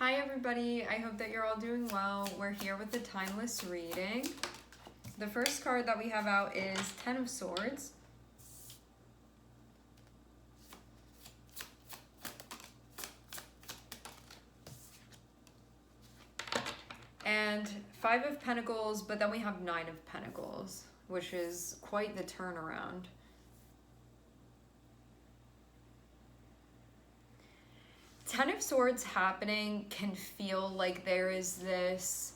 Hi everybody, I hope that you're all doing well. We're here with the timeless reading. The first card that we have out is Ten of Swords. And Five of Pentacles, but then we have Nine of Pentacles, which is quite the turnaround. Ten of Swords happening can feel like there is this...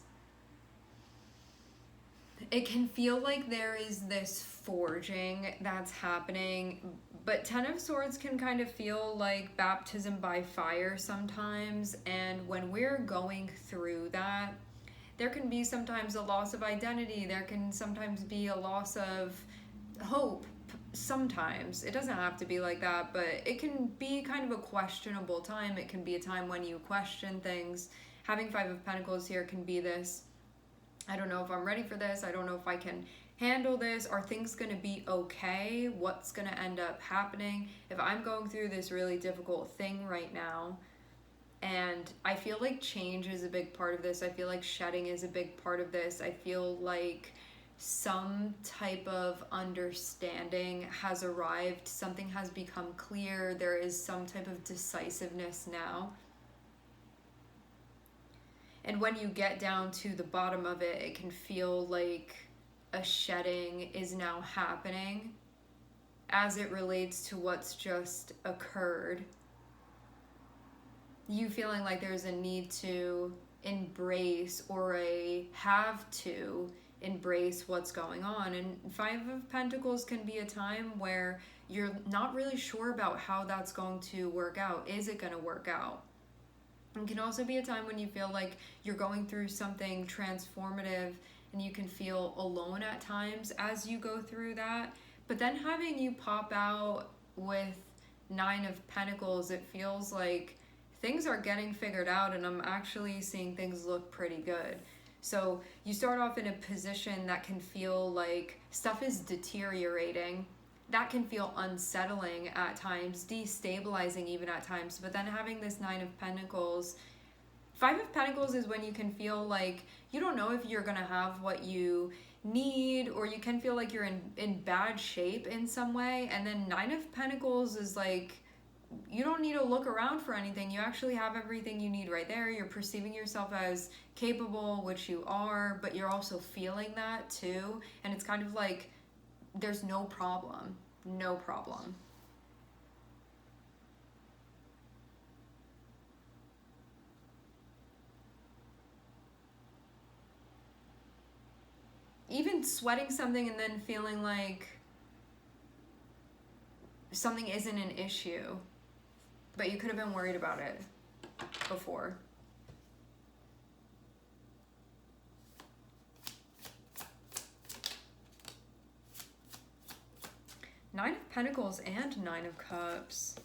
It can feel like there is this forging that's happening, but Ten of Swords can kind of feel like baptism by fire sometimes, and when we're going through that, there can be sometimes a loss of identity, there can sometimes be a loss of hope. Sometimes it doesn't have to be like that, but it can be kind of a questionable time. It can be a time when you question things. Having Five of Pentacles here can be this, I don't know if I'm ready for this, I don't know if I can handle this, are things going to be okay, what's going to end up happening if I'm going through this really difficult thing right now. And I feel like change is a big part of this. I feel like shedding is a big part of this. I feel like some type of understanding has arrived, something has become clear, there is some type of decisiveness now. And when you get down to the bottom of it, it can feel like a shedding is now happening as it relates to what's just occurred. You feeling like there's a need to embrace or a have to embrace what's going on. And Five of Pentacles can be a time where you're not really sure about how that's going to work out. Is it going to work out? It can also be a time when you feel like you're going through something transformative and you can feel alone at times as you go through that. But then having you pop out with Nine of Pentacles, it feels like things are getting figured out and I'm actually seeing things look pretty good. So you start off in a position that can feel like stuff is deteriorating. That can feel unsettling at times, destabilizing even at times. But then having this Nine of Pentacles, Five of Pentacles is when you can feel like you don't know if you're going to have what you need, or you can feel like you're in bad shape in some way. And then Nine of Pentacles is like, you don't need to look around for anything. You actually have everything you need right there. You're perceiving yourself as capable, which you are, but you're also feeling that too. And it's kind of like there's no problem. No problem. Even sweating something and then feeling like something isn't an issue, but you could have been worried about it before. Nine of Pentacles and Nine of Cups.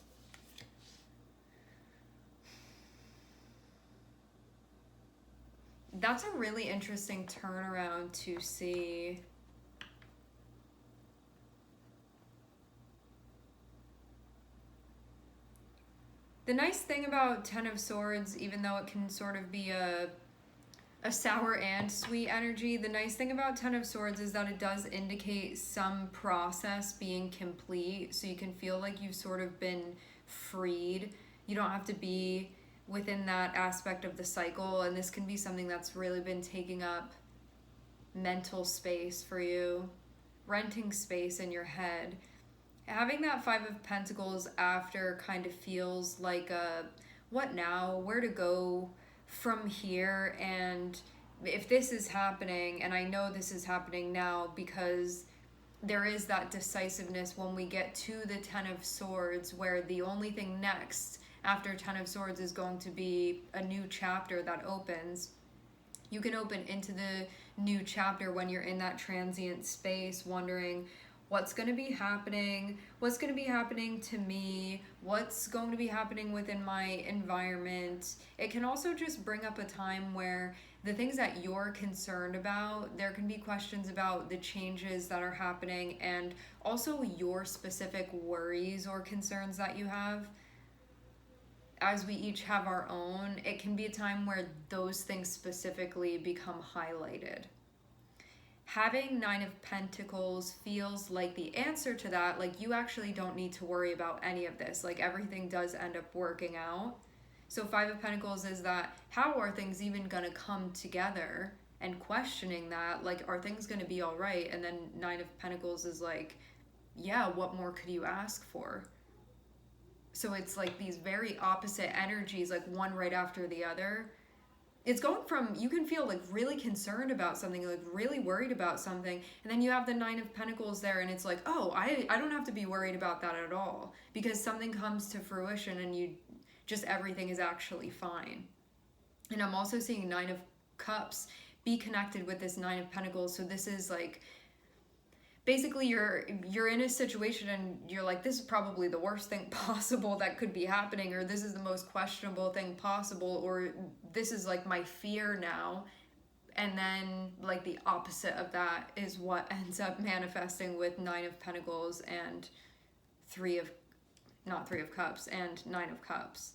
That's a really interesting turnaround to see. The nice thing about Ten of Swords, even though it can sort of be a sour and sweet energy, the nice thing about Ten of Swords is that it does indicate some process being complete, so you can feel like you've sort of been freed. You don't have to be within that aspect of the cycle, and this can be something that's really been taking up mental space for you, renting space in your head. Having that Five of Pentacles after kind of feels like a what now, where to go from here, and if this is happening, and I know this is happening now because there is that decisiveness when we get to the Ten of Swords, where the only thing next after Ten of Swords is going to be a new chapter that opens. You can open into the new chapter when you're in that transient space, wondering what's going to be happening, what's going to be happening to me, what's going to be happening within my environment. It can also just bring up a time where the things that you're concerned about, there can be questions about the changes that are happening and also your specific worries or concerns that you have. as we each have our own, it can be a time where those things specifically become highlighted. Having Nine of Pentacles feels like the answer to that. Like, you actually don't need to worry about any of this. Like, everything does end up working out. So Five of Pentacles is that, how are things even going to come together? And questioning that, like, are things going to be all right? And then Nine of Pentacles is like, yeah, what more could you ask for? So it's like these very opposite energies, like one right after the other. It's going from, you can feel like really concerned about something, like really worried about something, and then you have the Nine of Pentacles there, and it's like, oh, I don't have to be worried about that at all, because something comes to fruition and you just, everything is actually fine. And I'm also seeing Nine of Cups be connected with this Nine of Pentacles. So this is like, basically you're in a situation and you're like, this is probably the worst thing possible that could be happening, or this is the most questionable thing possible, or this is like my fear now. And then like the opposite of that is what ends up manifesting with Nine of Pentacles and not Three of Cups and Nine of Cups.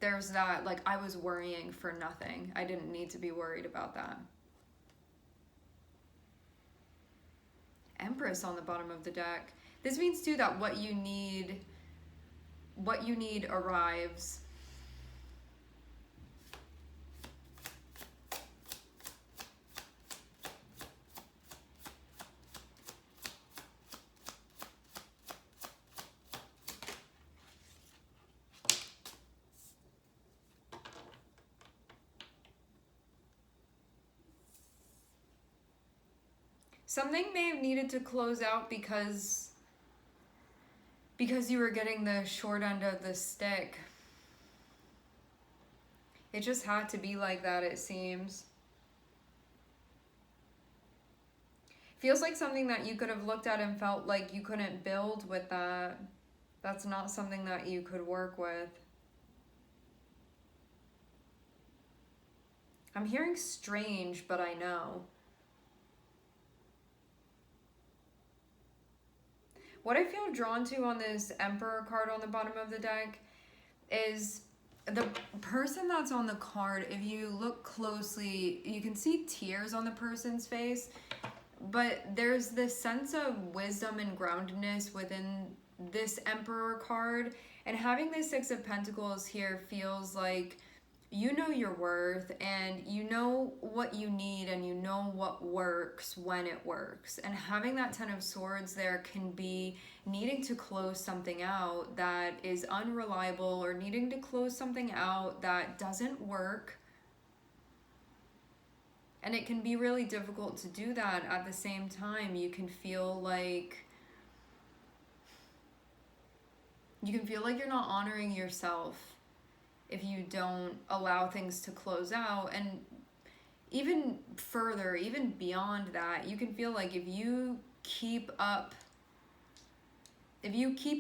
There's that, like, I was worrying for nothing. I didn't need to be worried about that. Empress on the bottom of the deck. This means too that what you need arrives. Something may have needed to close out because you were getting the short end of the stick. It just had to be like that, it seems. Feels like something that you could have looked at and felt like you couldn't build with that. That's not something that you could work with. I'm hearing strange, but I know. What I feel drawn to on this Emperor card on the bottom of the deck is the person that's on the card. If you look closely, you can see tears on the person's face, but there's this sense of wisdom and groundedness within this Emperor card. And having the Six of Pentacles here feels like you know your worth, and you know what you need, and you know what works when it works. And having that Ten of Swords there can be needing to close something out that is unreliable, or needing to close something out that doesn't work. And it can be really difficult to do that. At the same time, you can feel like you're not honoring yourself if you don't allow things to close out. And even further, even beyond that, you can feel like if you keep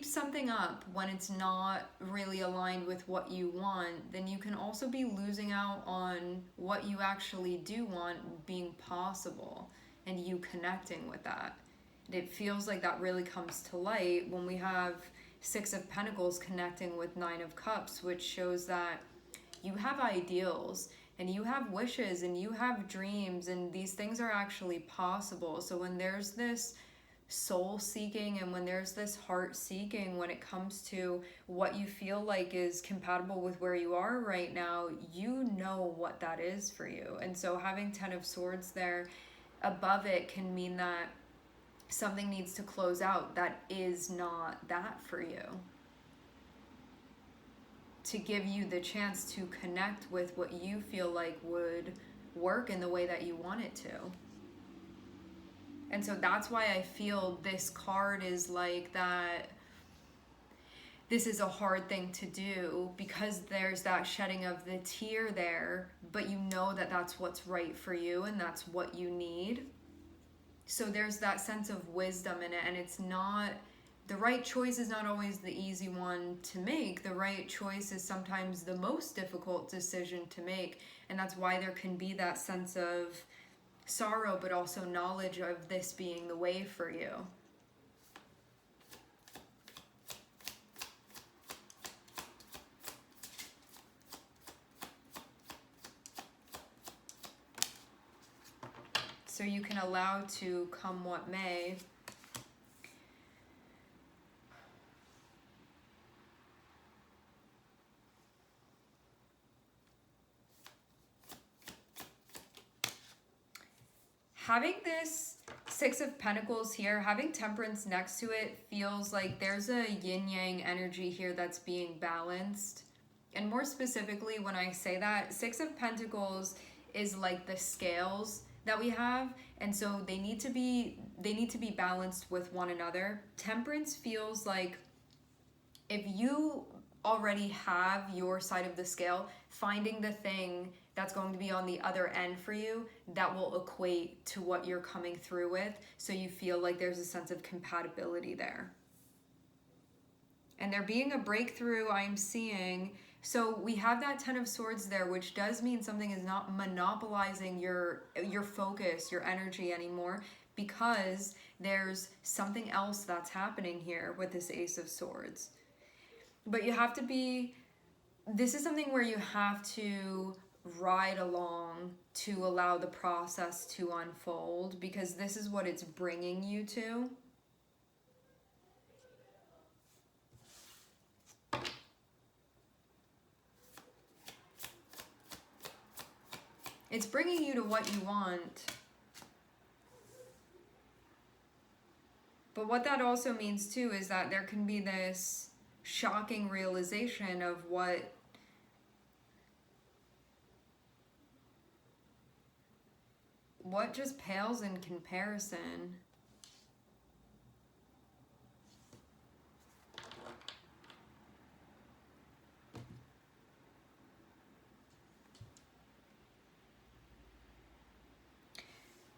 something up when it's not really aligned with what you want, then you can also be losing out on what you actually do want being possible, and you connecting with that. And it feels like that really comes to light when we have Six of Pentacles connecting with Nine of Cups, which shows that you have ideals and you have wishes and you have dreams, and these things are actually possible. So when there's this soul seeking and when there's this heart seeking, when it comes to what you feel like is compatible with where you are right now, you know what that is for you. And so having Ten of Swords there above it can mean that something needs to close out that is not that for you, to give you the chance to connect with what you feel like would work in the way that you want it to. And so that's why I feel this card is like that. This is a hard thing to do because there's that shedding of the tear there, but you know that that's what's right for you and that's what you need. So there's that sense of wisdom in it, and it's not, the right choice is not always the easy one to make. The right choice is sometimes the most difficult decision to make, and that's why there can be that sense of sorrow, but also knowledge of this being the way for you. so you can allow to come what may. Having this Six of Pentacles here, having Temperance next to it feels like there's a yin-yang energy here that's being balanced. And more specifically, when I say that, Six of Pentacles is like the scales that we have, and so they need to be balanced with one another. Temperance feels like if you already have your side of the scale, finding the thing that's going to be on the other end for you that will equate to what you're coming through with, so you feel like there's a sense of compatibility there. And there being a breakthrough, I'm seeing. So we have that Ten of Swords there, which does mean something is not monopolizing your focus, your energy anymore, because there's something else that's happening here with this Ace of Swords. But you have to be, this is something where you have to ride along to allow the process to unfold, because this is what it's bringing you to. It's bringing you to what you want. But what that also means too is that there can be this shocking realization of what just pales in comparison.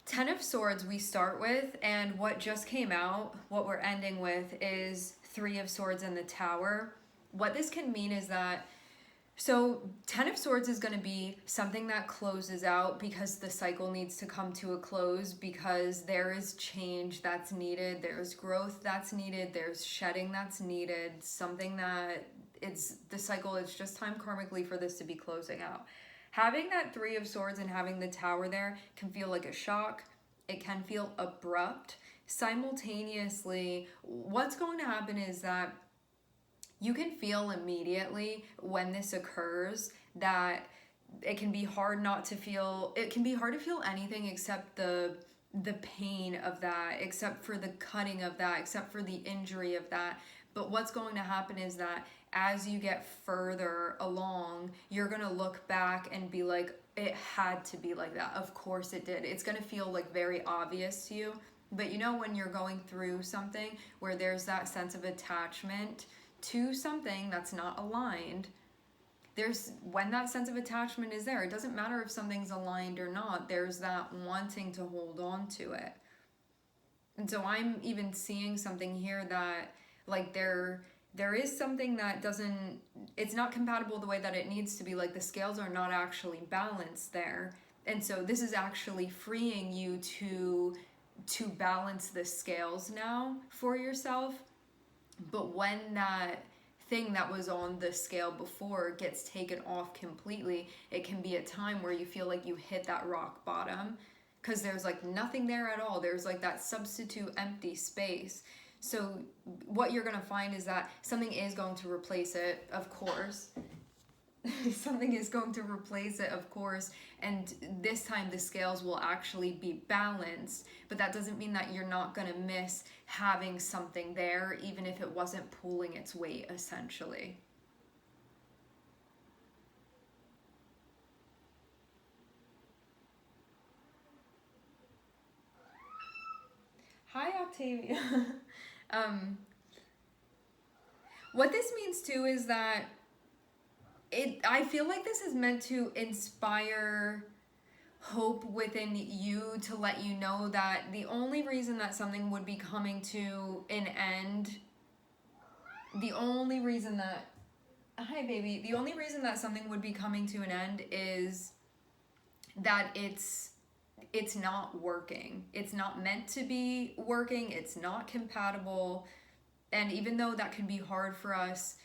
Ten of Swords we start with, and what just came out, what we're ending with, is Three of Swords and the Tower. What this can mean is that, so Ten of Swords is going to be something that closes out because the cycle needs to come to a close, because there is change that's needed, there's growth that's needed, there's shedding that's needed, something that the cycle, it's just time karmically for this to be closing out. Having that Three of Swords and having the Tower there can feel like a shock. It can feel abrupt. Simultaneously, what's going to happen is that you can feel immediately when this occurs that it can be hard not to feel, it can be hard to feel anything except the pain of that, except for the cutting of that, except for the injury of that. But what's going to happen is that as you get further along, you're going to look back and be like, it had to be like that. Of course it did. It's going to feel like very obvious to you. But you know, when you're going through something where there's that sense of attachment to something that's not aligned, when that sense of attachment is there, it doesn't matter if something's aligned or not, there's that wanting to hold on to it. And so I'm even seeing something here that, like, there is something that it's not compatible the way that it needs to be. Like, the scales are not actually balanced there. And so this is actually freeing you to balance the scales now for yourself. But when that thing that was on the scale before gets taken off completely, it can be a time where you feel like you hit that rock bottom, because there's like nothing there at all. There's like that substitute empty space. So what you're going to find is that something is going to replace it, of course. Something is going to replace it, of course, and this time the scales will actually be balanced. But that doesn't mean that you're not going to miss having something there, even if it wasn't pulling its weight, essentially. Hi, Octavia. What this means too is that I feel like this is meant to inspire hope within you, to let you know that the only reason that something would be coming to an end, the only reason that something would be coming to an end is that it's not working. It's not meant to be working. It's not compatible. And even though that can be hard for us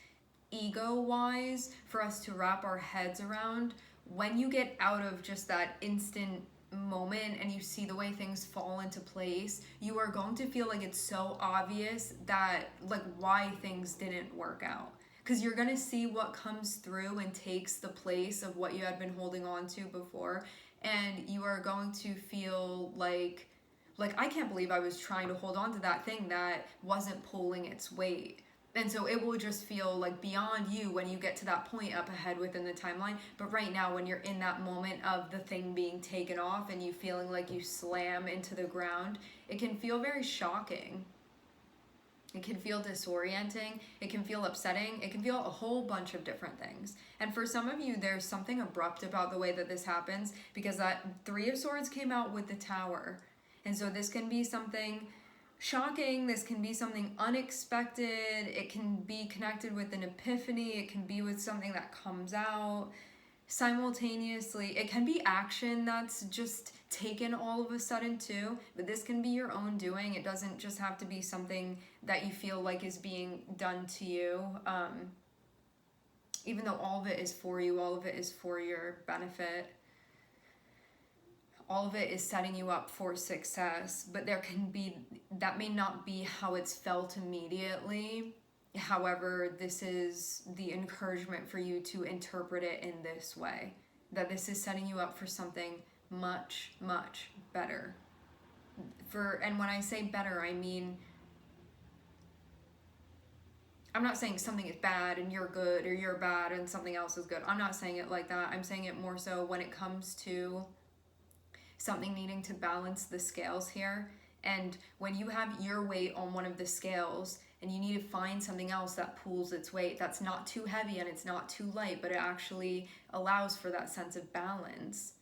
ego-wise, for us to wrap our heads around, when you get out of just that instant moment and you see the way things fall into place, you are going to feel like it's so obvious that, like, why things didn't work out. Because you're going to see what comes through and takes the place of what you had been holding on to before. And you are going to feel like I can't believe I was trying to hold on to that thing that wasn't pulling its weight. And so it will just feel like beyond you when you get to that point up ahead within the timeline. But right now, when you're in that moment of the thing being taken off and you feeling like you slam into the ground, it can feel very shocking. It can feel disorienting. It can feel upsetting. It can feel a whole bunch of different things. And for some of you, there's something abrupt about the way that this happens, because that Three of Swords came out with the Tower. And so this can be something shocking. This can be something unexpected. It can be connected with an epiphany. It can be with something that comes out simultaneously. It can be action that's just taken all of a sudden too, but this can be your own doing. It doesn't just have to be something that you feel like is being done to you, even though all of it is for you, all of it is for your benefit, all of it is setting you up for success. But that may not be how it's felt immediately. However, this is the encouragement for you to interpret it in this way, that this is setting you up for something much, much better. And when I say better, I mean, I'm not saying something is bad and you're good, or you're bad and something else is good. I'm not saying it like that. I'm saying it more so when it comes to something needing to balance the scales here. And when you have your weight on one of the scales and you need to find something else that pulls its weight, that's not too heavy and it's not too light, but it actually allows for that sense of balance.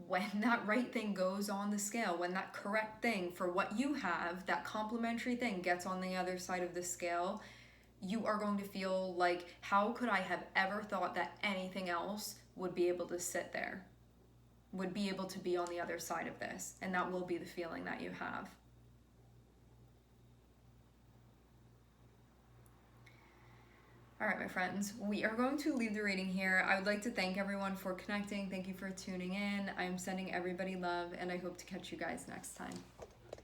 When that right thing goes on the scale, when that correct thing for what you have, that complementary thing gets on the other side of the scale, you are going to feel like, how could I have ever thought that anything else would be able to sit there, would be able to be on the other side of this? And that will be the feeling that you have. All right, my friends, we are going to leave the reading here. I would like to thank everyone for connecting. Thank you for tuning in. I'm sending everybody love, and I hope to catch you guys next time.